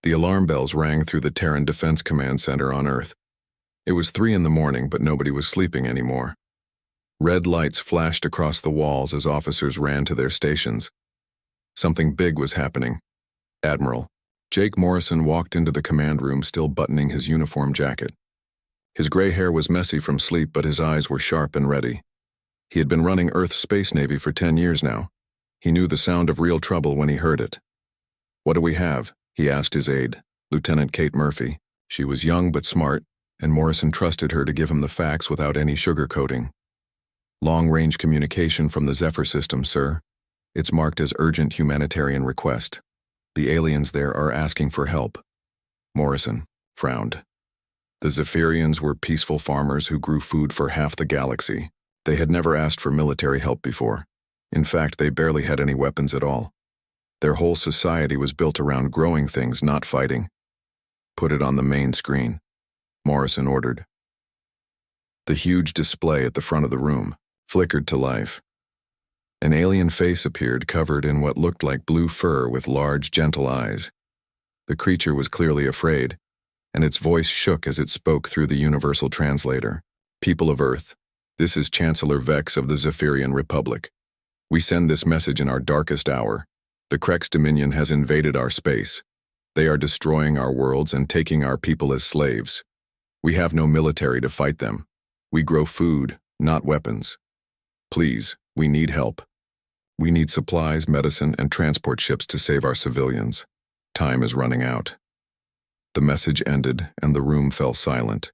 The alarm bells rang through the Terran Defense Command Center on Earth. It was 3 in the morning, but nobody was sleeping anymore. Red lights flashed across the walls as officers ran to their stations. Something big was happening. Admiral Jake Morrison walked into the command room, still buttoning his uniform jacket. His gray hair was messy from sleep, but his eyes were sharp and ready. He had been running Earth's Space Navy for 10 years now. He knew the sound of real trouble when he heard it. "What do we have?" he asked his aide, Lieutenant Kate Murphy. She was young but smart, and Morrison trusted her to give him the facts without any sugarcoating. "Long-range communication from the Zephyr system, sir. It's marked as urgent humanitarian request. The aliens there are asking for help." Morrison frowned. The Zephyrians were peaceful farmers who grew food for half the galaxy. They had never asked for military help before. In fact, they barely had any weapons at all. Their whole society was built around growing things, not fighting. "Put it on the main screen," Morrison ordered. The huge display at the front of the room flickered to life. An alien face appeared, covered in what looked like blue fur with large, gentle eyes. The creature was clearly afraid, and its voice shook as it spoke through the universal translator. "People of Earth, this is Chancellor Vex of the Zephyrian Republic. We send this message in our darkest hour. The Krex Dominion has invaded our space. They are destroying our worlds and taking our people as slaves. We have no military to fight them. We grow food, not weapons. Please, we need help. We need supplies, medicine, and transport ships to save our civilians. Time is running out." The message ended, and the room fell silent.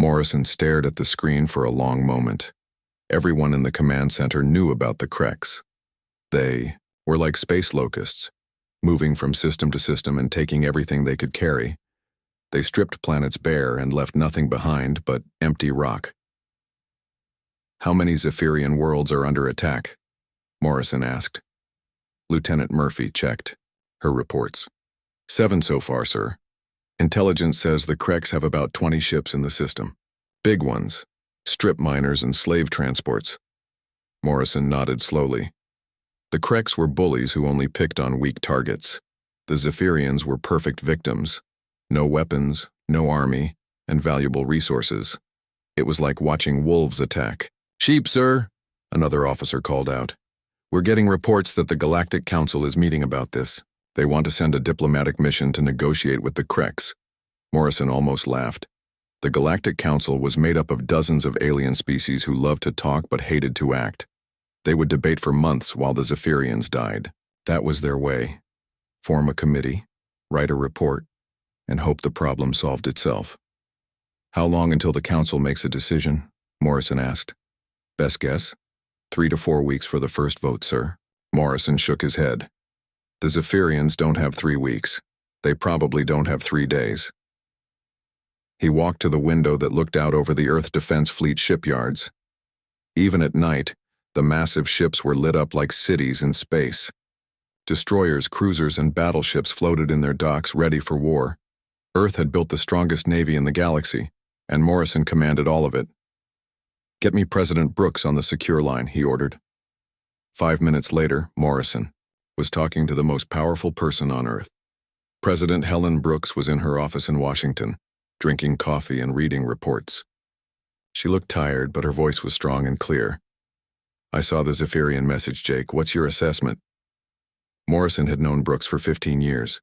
Morrison stared at the screen for a long moment. Everyone in the command center knew about the Krex. They were like space locusts, moving from system to system and taking everything they could carry. They stripped planets bare and left nothing behind but empty rock. "How many Zephyrian worlds are under attack?" Morrison asked. Lieutenant Murphy checked her reports. 7 so far, sir. Intelligence says the Krex have about 20 ships in the system. Big ones, strip miners and slave transports. Morrison nodded slowly. The Krex were bullies who only picked on weak targets. The Zephyrians were perfect victims. No weapons, no army, and valuable resources. It was like watching wolves attack. "Sheep, sir," another officer called out. "We're getting reports that the Galactic Council is meeting about this. They want to send a diplomatic mission to negotiate with the Krex." Morrison almost laughed. The Galactic Council was made up of dozens of alien species who loved to talk but hated to act. They would debate for months while the Zephyrians died. That was their way. Form a committee, write a report, and hope the problem solved itself. "How long until the Council makes a decision?" Morrison asked. "Best guess? 3 to 4 weeks for the first vote, sir." Morrison shook his head. "The Zephyrians don't have 3 weeks. They probably don't have 3 days." He walked to the window that looked out over the Earth Defense Fleet shipyards. Even at night, the massive ships were lit up like cities in space. Destroyers, cruisers, and battleships floated in their docks, ready for war. Earth had built the strongest navy in the galaxy, and Morrison commanded all of it. "Get me President Brooks on the secure line," he ordered. 5 minutes later, Morrison was talking to the most powerful person on Earth. President Helen Brooks was in her office in Washington, drinking coffee and reading reports. She looked tired, but her voice was strong and clear. "I saw the Zephyrian message, Jake. What's your assessment?" Morrison had known Brooks for 15 years.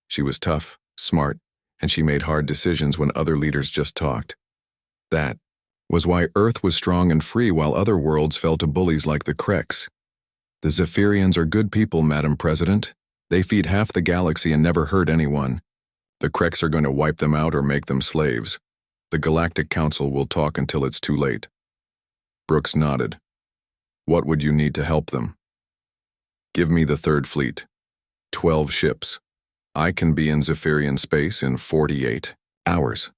She was tough, smart, and she made hard decisions when other leaders just talked. That was why Earth was strong and free while other worlds fell to bullies like the Krex. "The Zephyrians are good people, Madam President. They feed half the galaxy and never hurt anyone. The Krex are going to wipe them out or make them slaves. The Galactic Council will talk until it's too late." Brooks nodded. "What would you need to help them?" "Give me the Third Fleet. 12 ships. I can be in Zephyrian space in 48 hours.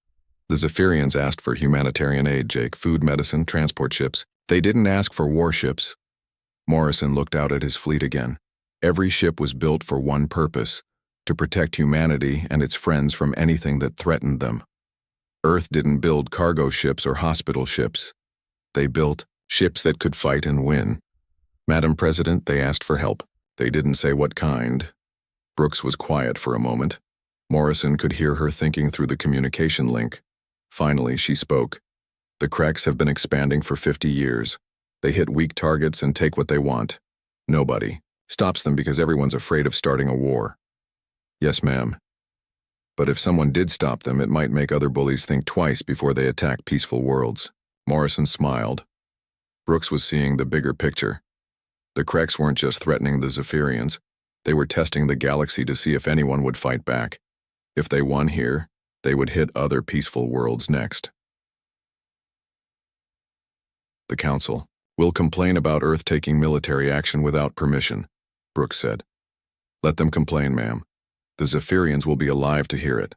The Zephyrians asked for humanitarian aid, Jake. Food, medicine, transport ships. They didn't ask for warships." Morrison looked out at his fleet again. Every ship was built for one purpose: to protect humanity and its friends from anything that threatened them. Earth didn't build cargo ships or hospital ships. They built ships that could fight and win. "Madam President, they asked for help. They didn't say what kind." Brooks was quiet for a moment. Morrison could hear her thinking through the communication link. Finally, she spoke. The Kreks have been expanding for 50 years. They hit weak targets and take what they want. Nobody stops them because everyone's afraid of starting a war. Yes, ma'am. But if someone did stop them, it might make other bullies think twice before they attack peaceful worlds. Morrison smiled. Brooks was seeing the bigger picture. The Kreks weren't just threatening the Zephyrians. They were testing the galaxy to see if anyone would fight back. If they won here, they would hit other peaceful worlds next. The Council will complain about Earth taking military action without permission, Brooks said. Let them complain, ma'am. The Zephyrians will be alive to hear it.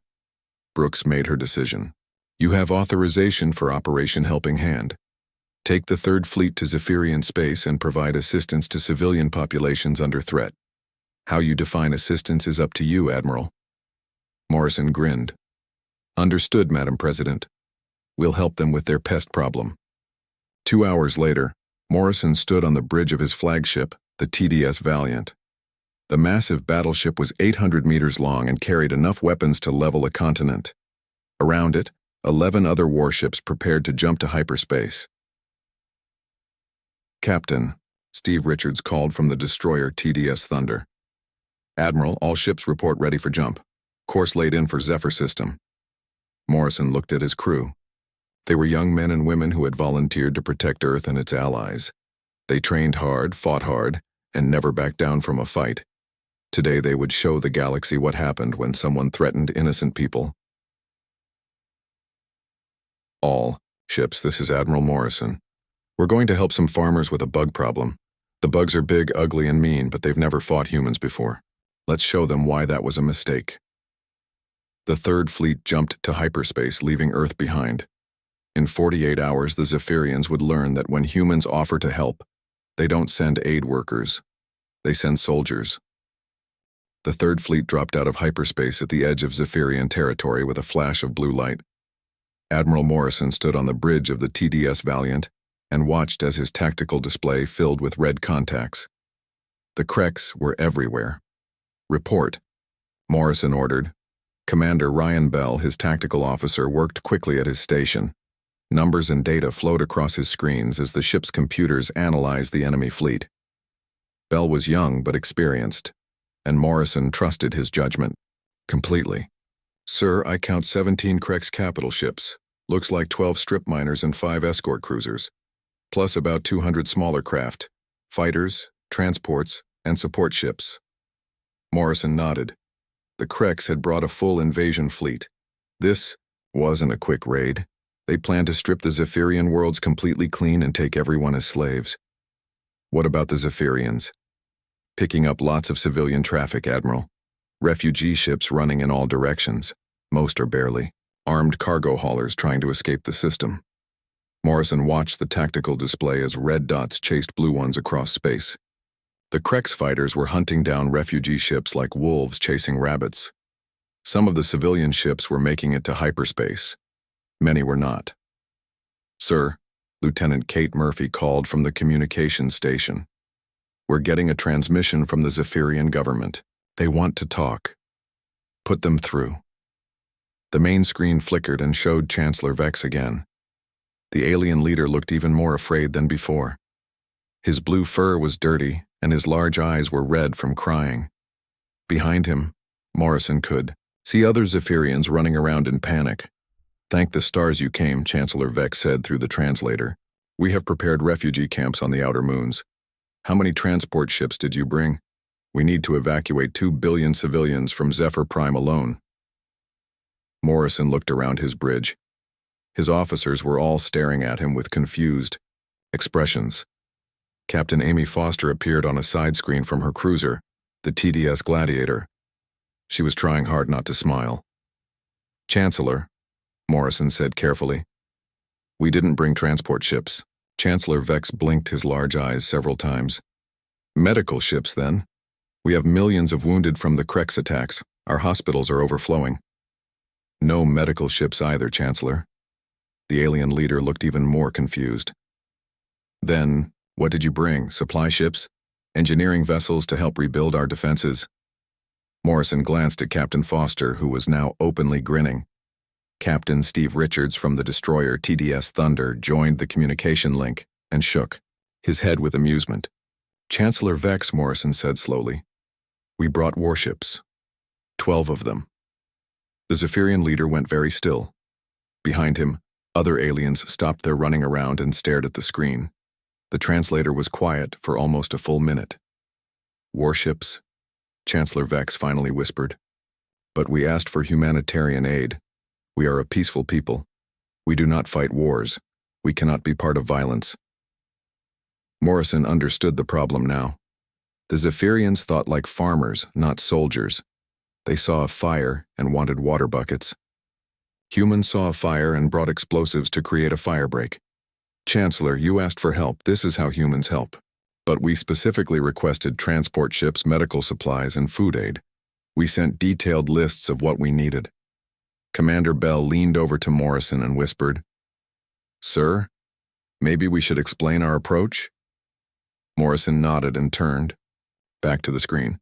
Brooks made her decision. You have authorization for Operation Helping Hand. Take the Third Fleet to Zephyrian space and provide assistance to civilian populations under threat. How you define assistance is up to you, Admiral. Morrison grinned. Understood, Madam President. We'll help them with their pest problem. 2 hours later, Morrison stood on the bridge of his flagship, the TDS Valiant. The massive battleship was 800 meters long and carried enough weapons to level a continent. Around it, 11 other warships prepared to jump to hyperspace. Captain, Steve Richards called from the destroyer TDS Thunder. Admiral, all ships report ready for jump. Course laid in for Zephyr system. Morrison looked at his crew. They were young men and women who had volunteered to protect Earth and its allies. They trained hard, fought hard, and never backed down from a fight. Today they would show the galaxy what happened when someone threatened innocent people. All ships, this is Admiral Morrison. We're going to help some farmers with a bug problem. The bugs are big, ugly, and mean, but they've never fought humans before. Let's show them why that was a mistake. The Third Fleet jumped to hyperspace, leaving Earth behind. In 48 hours, the Zephyrians would learn that when humans offer to help, they don't send aid workers. They send soldiers. The Third Fleet dropped out of hyperspace at the edge of Zephyrian territory with a flash of blue light. Admiral Morrison stood on the bridge of the TDS Valiant and watched as his tactical display filled with red contacts. The Kreks were everywhere. Report, Morrison ordered. Commander Ryan Bell, his tactical officer, worked quickly at his station. Numbers and data flowed across his screens as the ship's computers analyzed the enemy fleet. Bell was young but experienced, and Morrison trusted his judgment completely. Sir, I count 17 Kreks capital ships. Looks like 12 strip miners and 5 escort cruisers, plus about 200 smaller craft, fighters, transports, and support ships. Morrison nodded. The Kreks had brought a full invasion fleet. This wasn't a quick raid. They planned to strip the Zephyrian worlds completely clean and take everyone as slaves. What about the Zephyrians? Picking up lots of civilian traffic, Admiral. Refugee ships running in all directions. Most are barely. Armed cargo haulers trying to escape the system. Morrison watched the tactical display as red dots chased blue ones across space. The Kreks fighters were hunting down refugee ships like wolves chasing rabbits. Some of the civilian ships were making it to hyperspace. Many were not. Sir, Lieutenant Kate Murphy called from the communications station. We're getting a transmission from the Zephyrian government. They want to talk. Put them through. The main screen flickered and showed Chancellor Vex again. The alien leader looked even more afraid than before. His blue fur was dirty, and his large eyes were red from crying. Behind him, Morrison could see other Zephyrians running around in panic. Thank the stars you came, Chancellor Vex said through the translator. We have prepared refugee camps on the outer moons. How many transport ships did you bring? We need to evacuate 2 billion civilians from Zephyr Prime alone. Morrison looked around his bridge. His officers were all staring at him with confused expressions. Captain Amy Foster appeared on a side screen from her cruiser, the TDS Gladiator. She was trying hard not to smile. Chancellor, Morrison said carefully, we didn't bring transport ships. Chancellor Vex blinked his large eyes several times. Medical ships, then? We have millions of wounded from the Kreks attacks. Our hospitals are overflowing. No medical ships either, Chancellor. The alien leader looked even more confused. Then, what did you bring? Supply ships? Engineering vessels to help rebuild our defenses? Morrison glanced at Captain Foster, who was now openly grinning. Captain Steve Richards from the destroyer TDS Thunder joined the communication link and shook, his head with amusement. Chancellor Vex, Morrison said slowly. We brought warships. 12 of them. The Zephyrian leader went very still. Behind him, other aliens stopped their running around and stared at the screen. The translator was quiet for almost a full minute. Warships, Chancellor Vex finally whispered. But we asked for humanitarian aid. We are a peaceful people. We do not fight wars. We cannot be part of violence. Morrison understood the problem now. The Zephyrians thought like farmers, not soldiers. They saw a fire and wanted water buckets. Humans saw a fire and brought explosives to create a firebreak. Chancellor, you asked for help. This is how humans help. But we specifically requested transport ships, medical supplies, and food aid. We sent detailed lists of what we needed. Commander Bell leaned over to Morrison and whispered, Sir, maybe we should explain our approach? Morrison nodded and turned back to the screen.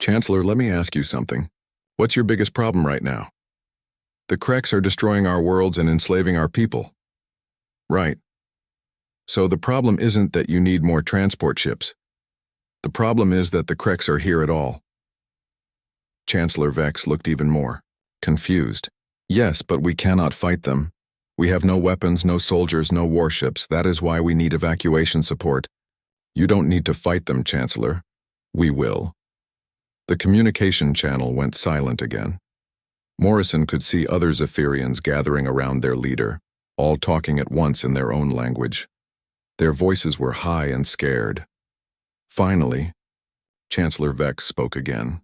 Chancellor, let me ask you something. What's your biggest problem right now? The Kreks are destroying our worlds and enslaving our people. Right. So the problem isn't that you need more transport ships. The problem is that the Kreks are here at all. Chancellor Vex looked even more confused. Yes, but we cannot fight them. We have no weapons, no soldiers, no warships. That is why we need evacuation support. You don't need to fight them, Chancellor. We will. The communication channel went silent again. Morrison could see other Zephyrians gathering around their leader, all talking at once in their own language. Their voices were high and scared. Finally, Chancellor Vex spoke again.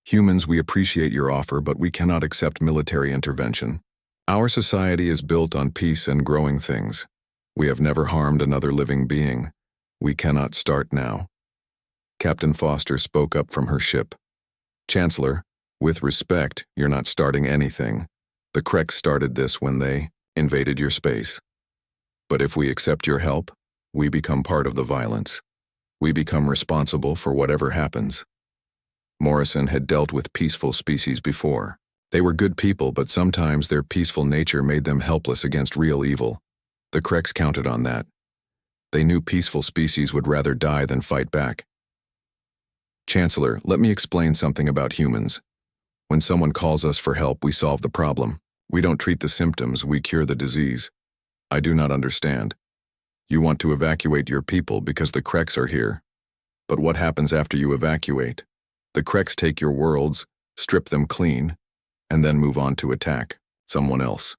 Humans, we appreciate your offer, but we cannot accept military intervention. Our society is built on peace and growing things. We have never harmed another living being. We cannot start now. Captain Foster spoke up from her ship. Chancellor, with respect, you're not starting anything. The Kreks started this when they invaded your space. But if we accept your help, we become part of the violence. We become responsible for whatever happens. Morrison had dealt with peaceful species before. They were good people, but sometimes their peaceful nature made them helpless against real evil. The Kreks counted on that. They knew peaceful species would rather die than fight back. Chancellor, let me explain something about humans. When someone calls us for help, we solve the problem. We don't treat the symptoms, we cure the disease. I do not understand. You want to evacuate your people because the Kreks are here. But what happens after you evacuate? The Kreks take your worlds, strip them clean, and then move on to attack someone else.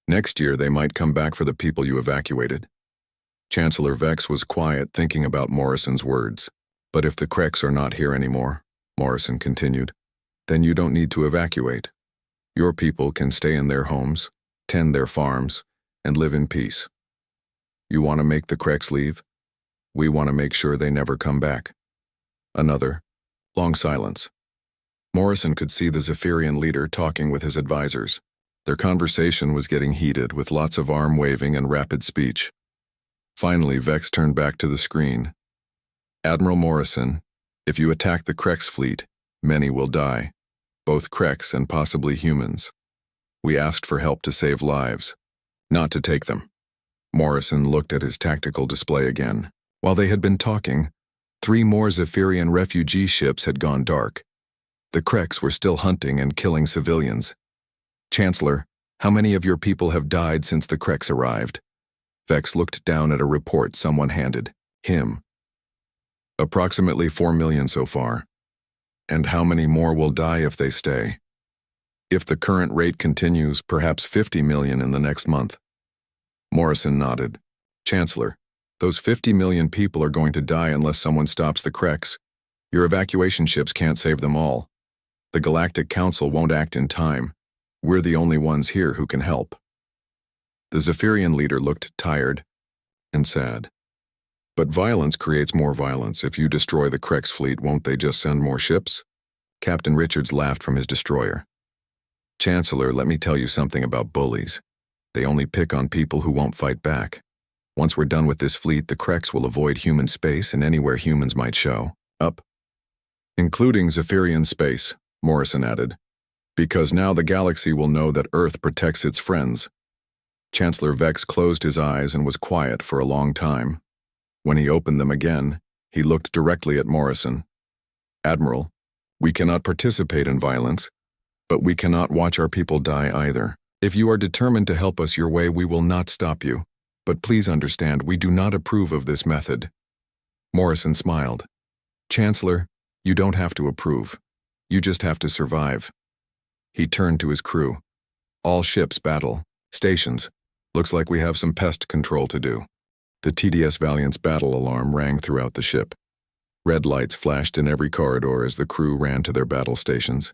Next year, they might come back for the people you evacuated. Chancellor Vex was quiet, thinking about Morrison's words. But if the Kreks are not here anymore, Morrison continued, then you don't need to evacuate. Your people can stay in their homes, tend their farms, and live in peace. You want to make the Kreks leave? We want to make sure they never come back. Another long silence. Morrison could see the Zephyrian leader talking with his advisors. Their conversation was getting heated, with lots of arm waving and rapid speech. Finally, Vex turned back to the screen. Admiral Morrison, if you attack the Kreks fleet, many will die, both Kreks and possibly humans. We asked for help to save lives, not to take them. Morrison looked at his tactical display again. While they had been talking, 3 more Zephyrian refugee ships had gone dark. The Kreks were still hunting and killing civilians. Chancellor, how many of your people have died since the Kreks arrived? Vex looked down at a report someone handed him. Approximately 4 million so far. And how many more will die if they stay? If the current rate continues, perhaps 50 million in the next month. Morrison nodded. Chancellor, those 50 million people are going to die unless someone stops the Kreks. Your evacuation ships can't save them all. The Galactic Council won't act in time. We're the only ones here who can help. The Zephyrian leader looked tired and sad. But violence creates more violence. If you destroy the Kreks fleet, won't they just send more ships? Captain Richards laughed from his destroyer. Chancellor, let me tell you something about bullies. They only pick on people who won't fight back. Once we're done with this fleet, the Kreks will avoid human space and anywhere humans might show up, including Zephyrian space. Morrison added. Because now the galaxy will know that Earth protects its friends. Chancellor Vex closed his eyes and was quiet for a long time. When he opened them again, he looked directly at Morrison. Admiral, we cannot participate in violence, but we cannot watch our people die either. If you are determined to help us your way, we will not stop you. But please understand, we do not approve of this method. Morrison smiled. Chancellor, you don't have to approve. You just have to survive. He turned to his crew. All ships battle. Stations. Looks like we have some pest control to do. The TDS Valiant's battle alarm rang throughout the ship. Red lights flashed in every corridor as the crew ran to their battle stations.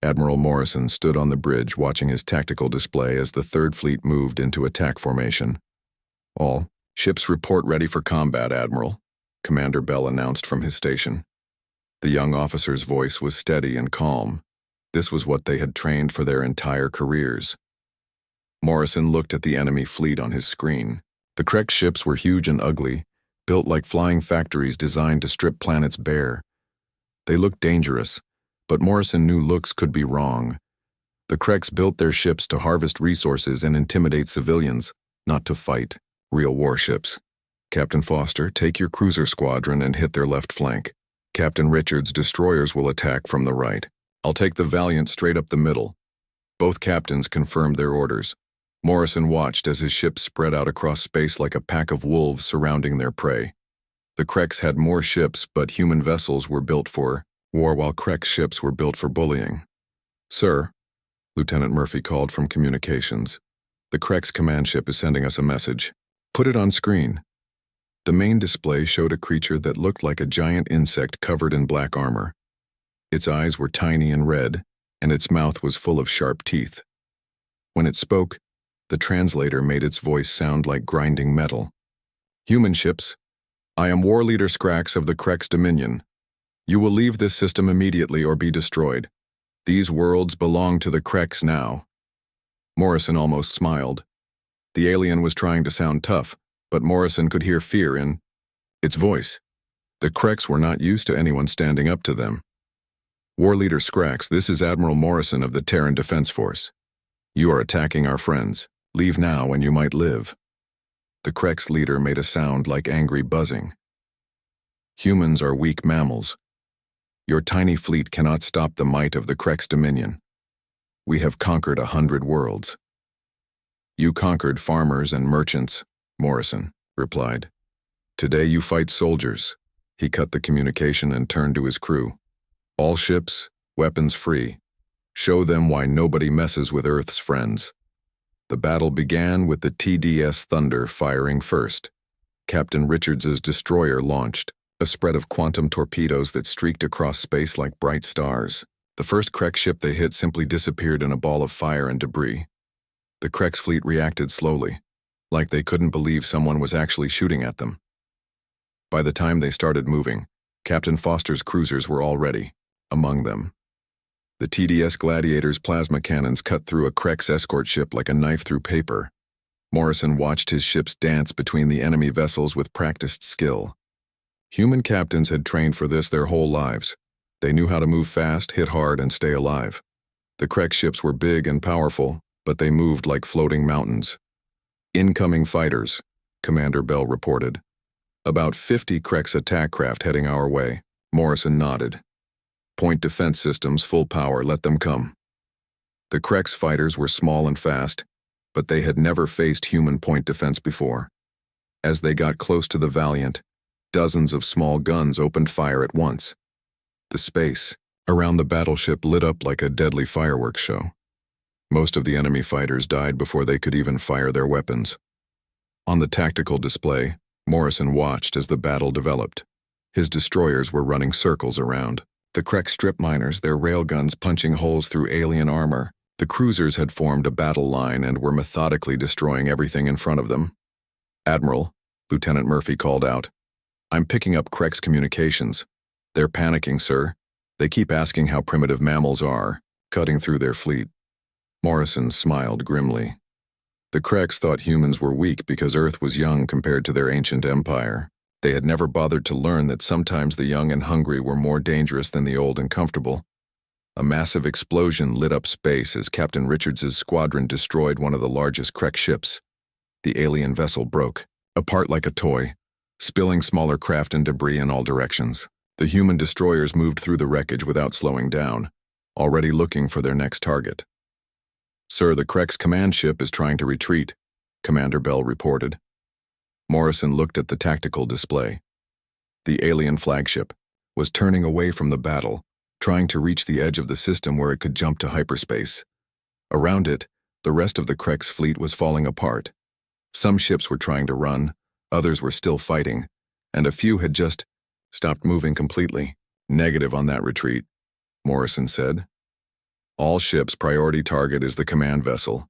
Admiral Morrison stood on the bridge watching his tactical display as the Third Fleet moved into attack formation. All ships report ready for combat, Admiral, Commander Bell announced from his station. The young officer's voice was steady and calm. This was what they had trained for their entire careers. Morrison looked at the enemy fleet on his screen. The Krek ships were huge and ugly, built like flying factories designed to strip planets bare. They looked dangerous, but Morrison knew looks could be wrong. The Kreks built their ships to harvest resources and intimidate civilians, not to fight real warships. Captain Foster, take your cruiser squadron and hit their left flank. Captain Richards' destroyers will attack from the right. I'll take the Valiant straight up the middle. Both captains confirmed their orders. Morrison watched as his ships spread out across space like a pack of wolves surrounding their prey. The Kreks had more ships, but human vessels were built for war, while Krek ships were built for bullying. Sir, Lieutenant Murphy called from communications. The Krek's command ship is sending us a message. Put it on screen. The main display showed a creature that looked like a giant insect covered in black armor. Its eyes were tiny and red, and its mouth was full of sharp teeth. When it spoke, the translator made its voice sound like grinding metal. Human ships, I am War Leader Skrax of the Krek's Dominion. You will leave this system immediately or be destroyed. These worlds belong to the Kreks now. Morrison almost smiled. The alien was trying to sound tough, but Morrison could hear fear in its voice. The Kreks were not used to anyone standing up to them. War Leader Skrax, this is Admiral Morrison of the Terran Defense Force. You are attacking our friends. Leave now and you might live. The Krek's leader made a sound like angry buzzing. Humans are weak mammals. Your tiny fleet cannot stop the might of the Krek's dominion. We have conquered 100 worlds. You conquered farmers and merchants, Morrison replied. Today you fight soldiers. He cut the communication and turned to his crew. All ships, weapons free. Show them why nobody messes with Earth's friends. The battle began with the TDS Thunder firing first. Captain Richards's destroyer launched, a spread of quantum torpedoes that streaked across space like bright stars. The first Krek ship they hit simply disappeared in a ball of fire and debris. The Krek's fleet reacted slowly, like they couldn't believe someone was actually shooting at them. By the time they started moving, Captain Foster's cruisers were already among them. The TDS Gladiator's plasma cannons cut through a Krek's escort ship like a knife through paper. Morrison watched his ships dance between the enemy vessels with practiced skill. Human captains had trained for this their whole lives. They knew how to move fast, hit hard, and stay alive. The Krek ships were big and powerful, but they moved like floating mountains. Incoming fighters, Commander Bell reported. About 50 Krek's attack craft heading our way. Morrison nodded. Point defense systems, full power, let them come. The Krek's fighters were small and fast, but they had never faced human point defense before. As they got close to the Valiant, dozens of small guns opened fire at once. The space around the battleship lit up like a deadly fireworks show. Most of the enemy fighters died before they could even fire their weapons. On the tactical display, Morrison watched as the battle developed. His destroyers were running circles around. The Krek strip miners, their railguns punching holes through alien armor. The cruisers had formed a battle line and were methodically destroying everything in front of them. Admiral, Lieutenant Murphy called out. I'm picking up Krek's communications. They're panicking, sir. They keep asking how primitive mammals are, cutting through their fleet. Morrison smiled grimly. The Kreks thought humans were weak because Earth was young compared to their ancient empire. They had never bothered to learn that sometimes the young and hungry were more dangerous than the old and comfortable. A massive explosion lit up space as Captain Richards's squadron destroyed one of the largest Krek ships. The alien vessel broke, apart like a toy, spilling smaller craft and debris in all directions. The human destroyers moved through the wreckage without slowing down, already looking for their next target. "Sir, the Krek's command ship is trying to retreat," Commander Bell reported. Morrison looked at the tactical display. The alien flagship was turning away from the battle, trying to reach the edge of the system where it could jump to hyperspace. Around it, the rest of the Krek's fleet was falling apart. Some ships were trying to run, others were still fighting, and a few had just stopped moving completely. "Negative on that retreat," Morrison said. "All ships' priority target is the command vessel.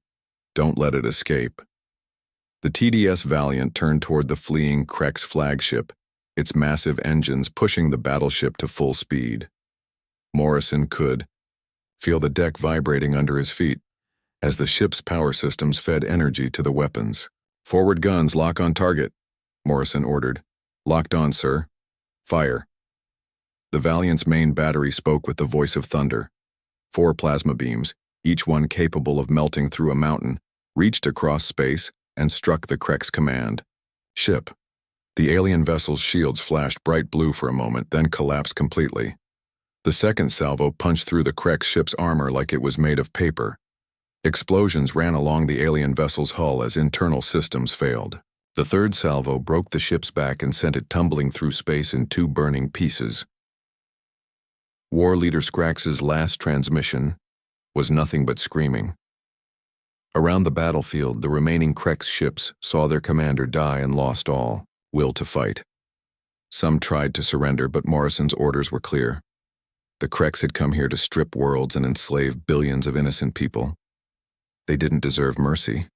Don't let it escape." The TDS Valiant turned toward the fleeing Krek's flagship, its massive engines pushing the battleship to full speed. Morrison could feel the deck vibrating under his feet as the ship's power systems fed energy to the weapons. "Forward guns, lock on target," Morrison ordered. "Locked on, sir." "Fire." The Valiant's main battery spoke with the voice of thunder. 4 plasma beams, each one capable of melting through a mountain, reached across space and struck the Krek's command ship. The alien vessel's shields flashed bright blue for a moment, then collapsed completely. The second salvo punched through the Krek ship's armor like it was made of paper. Explosions ran along the alien vessel's hull as internal systems failed. The third salvo broke the ship's back and sent it tumbling through space in 2 burning pieces. War Leader Scrax's last transmission was nothing but screaming. Around the battlefield, the remaining Krek's ships saw their commander die and lost all will to fight. Some tried to surrender, but Morrison's orders were clear. The Kreks had come here to strip worlds and enslave billions of innocent people. They didn't deserve mercy.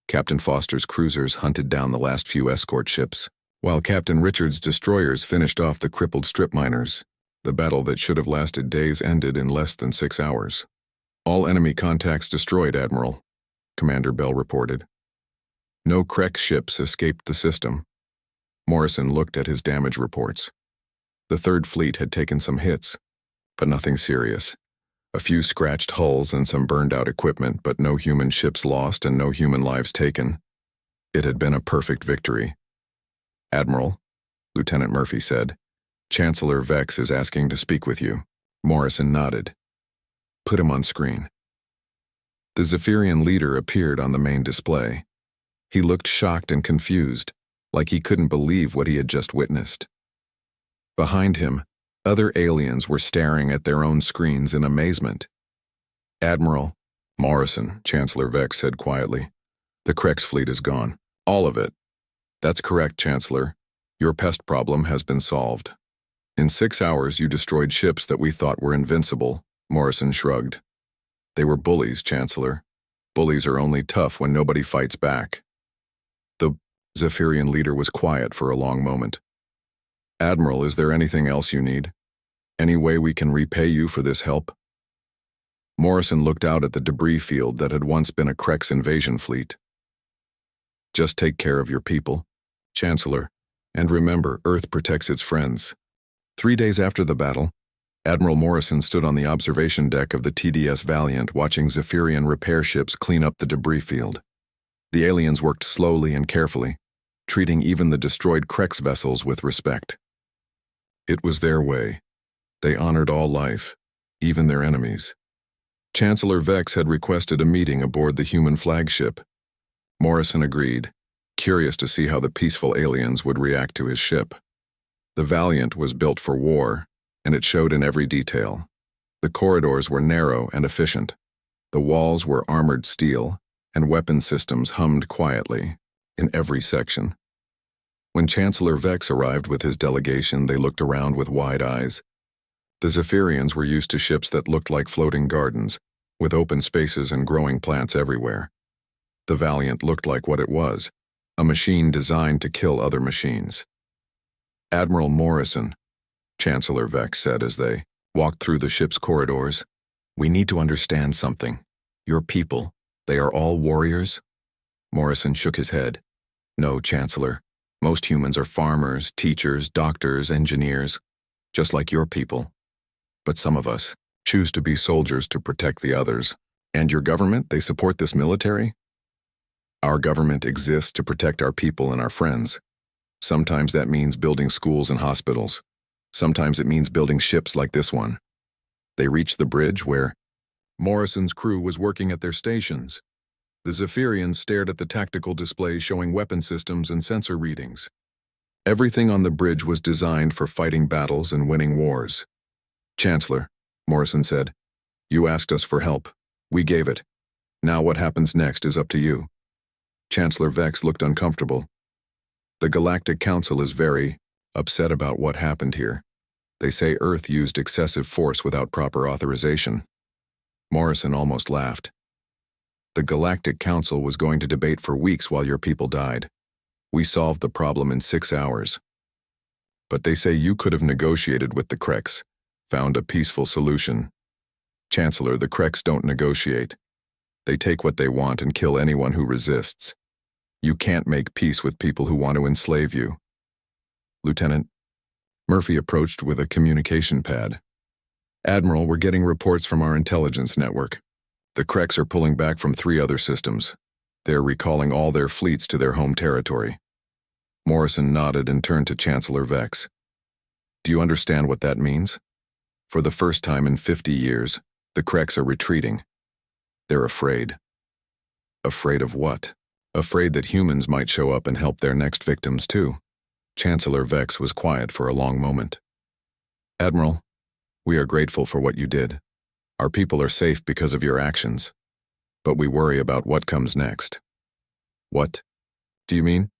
Captain Foster's cruisers hunted down the last few escort ships, while Captain Richards' destroyers finished off the crippled strip miners. The battle that should have lasted days ended in less than 6 hours. "All enemy contacts destroyed, Admiral," Commander Bell reported. No Krek ships escaped the system. Morrison looked at his damage reports. The Third Fleet had taken some hits, but nothing serious. A few scratched hulls and some burned-out equipment, but no human ships lost and no human lives taken. It had been a perfect victory. "Admiral," Lieutenant Murphy said, "Chancellor Vex is asking to speak with you." Morrison nodded. "Put him on screen." The Zephyrian leader appeared on the main display. He looked shocked and confused, like he couldn't believe what he had just witnessed. Behind him, other aliens were staring at their own screens in amazement. "Admiral Morrison," Chancellor Vex said quietly, "the Krek's fleet is gone. All of it." "That's correct, Chancellor. Your pest problem has been solved. In 6 hours you destroyed ships that we thought were invincible," Morrison shrugged. "They were bullies, Chancellor. Bullies are only tough when nobody fights back." The Zephyrian leader was quiet for a long moment. "Admiral, is there anything else you need? Any way we can repay you for this help?" Morrison looked out at the debris field that had once been a Krek's invasion fleet. "Just take care of your people, Chancellor, and remember, Earth protects its friends." 3 days after the battle, Admiral Morrison stood on the observation deck of the TDS Valiant watching Zephyrian repair ships clean up the debris field. The aliens worked slowly and carefully, treating even the destroyed Krek's vessels with respect. It was their way. They honored all life, even their enemies. Chancellor Vex had requested a meeting aboard the human flagship. Morrison agreed, curious to see how the peaceful aliens would react to his ship. The Valiant was built for war, and it showed in every detail. The corridors were narrow and efficient. The walls were armored steel, and weapon systems hummed quietly in every section. When Chancellor Vex arrived with his delegation, they looked around with wide eyes. The Zephyrians were used to ships that looked like floating gardens, with open spaces and growing plants everywhere. The Valiant looked like what it was, a machine designed to kill other machines. "Admiral Morrison," Chancellor Vex said as they walked through the ship's corridors, "we need to understand something. Your people, they are all warriors?" Morrison shook his head. "No, Chancellor. Most humans are farmers, teachers, doctors, engineers, just like your people. But some of us, choose to be soldiers to protect the others. And your government, they support this military? Our government exists to protect our people and our friends. Sometimes that means building schools and hospitals. Sometimes it means building ships like this one. They reached the bridge where Morrison's crew was working at their stations. The Zephyrians stared at the tactical displays showing weapon systems and sensor readings. Everything on the bridge was designed for fighting battles and winning wars. Chancellor, Morrison said, you asked us for help. We gave it. Now what happens next is up to you. Chancellor Vex looked uncomfortable. The Galactic Council is very upset about what happened here. They say Earth used excessive force without proper authorization. Morrison almost laughed. The Galactic Council was going to debate for weeks while your people died. We solved the problem in 6 hours. But they say you could have negotiated with the Krex, found a peaceful solution. Chancellor, the Krex don't negotiate. They take what they want and kill anyone who resists. You can't make peace with people who want to enslave you. Lieutenant, Murphy approached with a communication pad. Admiral, we're getting reports from our intelligence network. The Krex are pulling back from 3 other systems. They're recalling all their fleets to their home territory. Morrison nodded and turned to Chancellor Vex. Do you understand what that means? For the first time in 50 years, the Krex are retreating. They're afraid. Afraid of what? Afraid that humans might show up and help their next victims too. Chancellor Vex was quiet for a long moment. Admiral, we are grateful for what you did. Our people are safe because of your actions. But we worry about what comes next. What do you mean?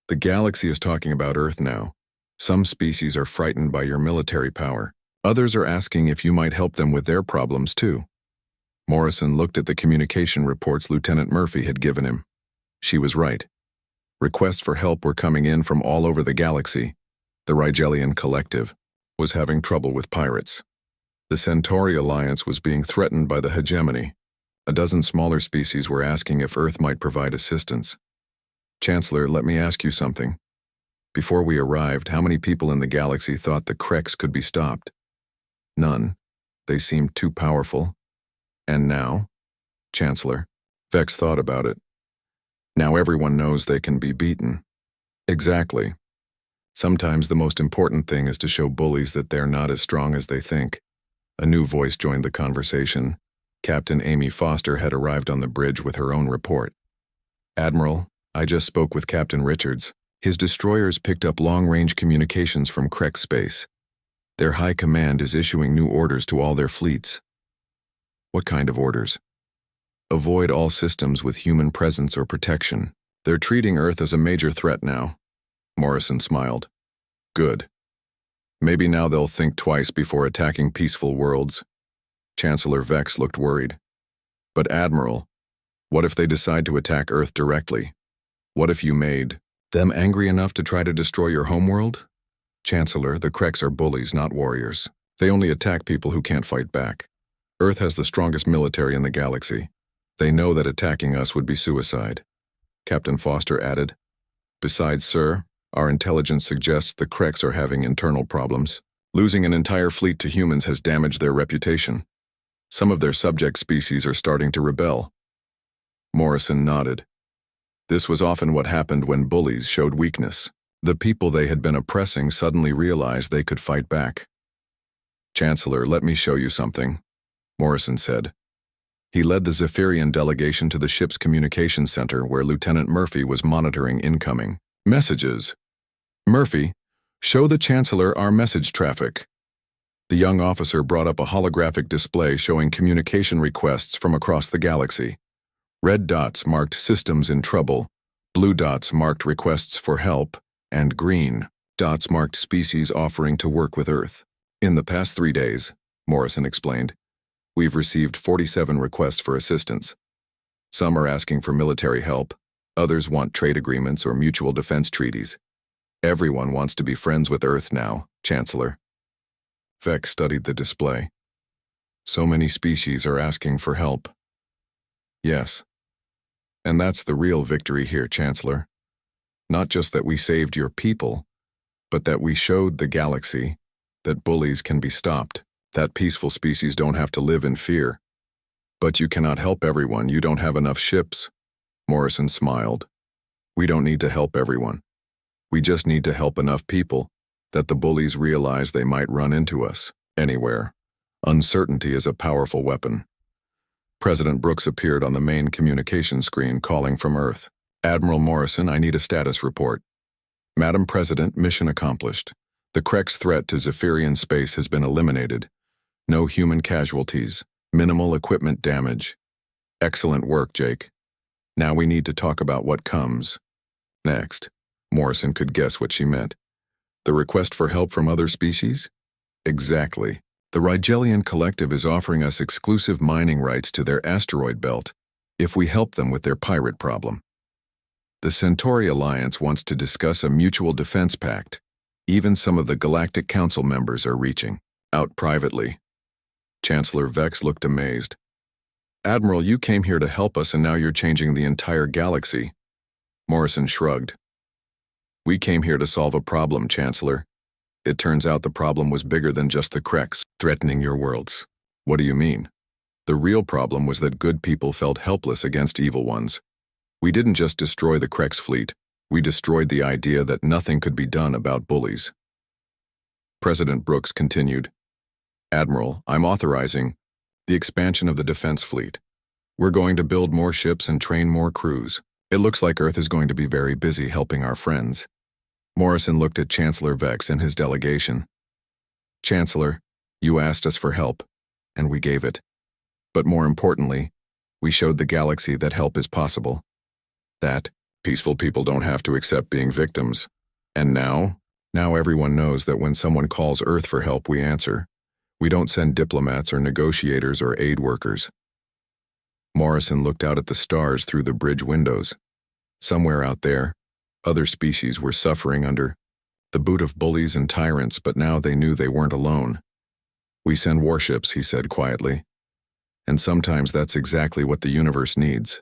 The galaxy is talking about Earth now. Some species are frightened by your military power. Others are asking if you might help them with their problems too. Morrison looked at the communication reports Lieutenant Murphy had given him. She was right. Requests for help were coming in from all over the galaxy. The Rigelian Collective was having trouble with pirates. The Centauri Alliance was being threatened by the hegemony. A dozen smaller species were asking if Earth might provide assistance. Chancellor, let me ask you something. Before we arrived, how many people in the galaxy thought the Krex could be stopped? None. They seemed too powerful. And now? Chancellor. Vex thought about it. Now everyone knows they can be beaten. Exactly. Sometimes the most important thing is to show bullies that they're not as strong as they think. A new voice joined the conversation. Captain Amy Foster had arrived on the bridge with her own report. Admiral, I just spoke with Captain Richards. His destroyers picked up long-range communications from Krex space. Their high command is issuing new orders to all their fleets. What kind of orders? Avoid all systems with human presence or protection. They're treating Earth as a major threat now. Morrison smiled. Good. Maybe now they'll think twice before attacking peaceful worlds. Chancellor Vex looked worried. But Admiral, what if they decide to attack Earth directly? What if you made them angry enough to try to destroy your homeworld? Chancellor, the Krex are bullies, not warriors. They only attack people who can't fight back. Earth has the strongest military in the galaxy. They know that attacking us would be suicide. Captain Foster added, Besides, sir, our intelligence suggests the Krex are having internal problems. Losing an entire fleet to humans has damaged their reputation. Some of their subject species are starting to rebel. Morrison nodded. This was often what happened when bullies showed weakness. The people they had been oppressing suddenly realized they could fight back. Chancellor, let me show you something, Morrison said. He led the Zephyrian delegation to the ship's communications center where Lieutenant Murphy was monitoring incoming messages. Murphy, show the Chancellor our message traffic. The young officer brought up a holographic display showing communication requests from across the galaxy. Red dots marked systems in trouble, blue dots marked requests for help, and green dots marked species offering to work with Earth. In the past 3 days, Morrison explained, we've received 47 requests for assistance. Some are asking for military help, others want trade agreements or mutual defense treaties. Everyone wants to be friends with Earth now, Chancellor. Vex studied the display. So many species are asking for help. Yes. And that's the real victory here, Chancellor. Not just that we saved your people, but that we showed the galaxy that bullies can be stopped. That peaceful species don't have to live in fear. But you cannot help everyone. You don't have enough ships. Morrison smiled. We don't need to help everyone. We just need to help enough people that the bullies realize they might run into us anywhere. Uncertainty is a powerful weapon. President Brooks appeared on the main communication screen calling from Earth. Admiral Morrison, I need a status report. Madam President, mission accomplished. The Krek's threat to Zephyrian space has been eliminated. No human casualties. Minimal equipment damage. Excellent work, Jake. Now we need to talk about what comes next. Morrison could guess what she meant. The request for help from other species? Exactly. The Rigelian Collective is offering us exclusive mining rights to their asteroid belt if we help them with their pirate problem. The Centauri Alliance wants to discuss a mutual defense pact. Even some of the Galactic Council members are reaching out privately. Chancellor Vex looked amazed. Admiral, you came here to help us and now you're changing the entire galaxy. Morrison shrugged. We came here to solve a problem, Chancellor. It turns out the problem was bigger than just the Kreks threatening your worlds. What do you mean? The real problem was that good people felt helpless against evil ones. We didn't just destroy the Kreks fleet, we destroyed the idea that nothing could be done about bullies. President Brooks continued. Admiral, I'm authorizing the expansion of the defense fleet. We're going to build more ships and train more crews. It looks like Earth is going to be very busy helping our friends. Morrison looked at Chancellor Vex and his delegation. Chancellor, you asked us for help, and we gave it. But more importantly, we showed the galaxy that help is possible. That peaceful people don't have to accept being victims. And now everyone knows that when someone calls Earth for help, we answer. We don't send diplomats or negotiators or aid workers. Morrison looked out at the stars through the bridge windows. Somewhere out there, other species were suffering under the boot of bullies and tyrants, but now they knew they weren't alone. We send warships, he said quietly. And sometimes that's exactly what the universe needs.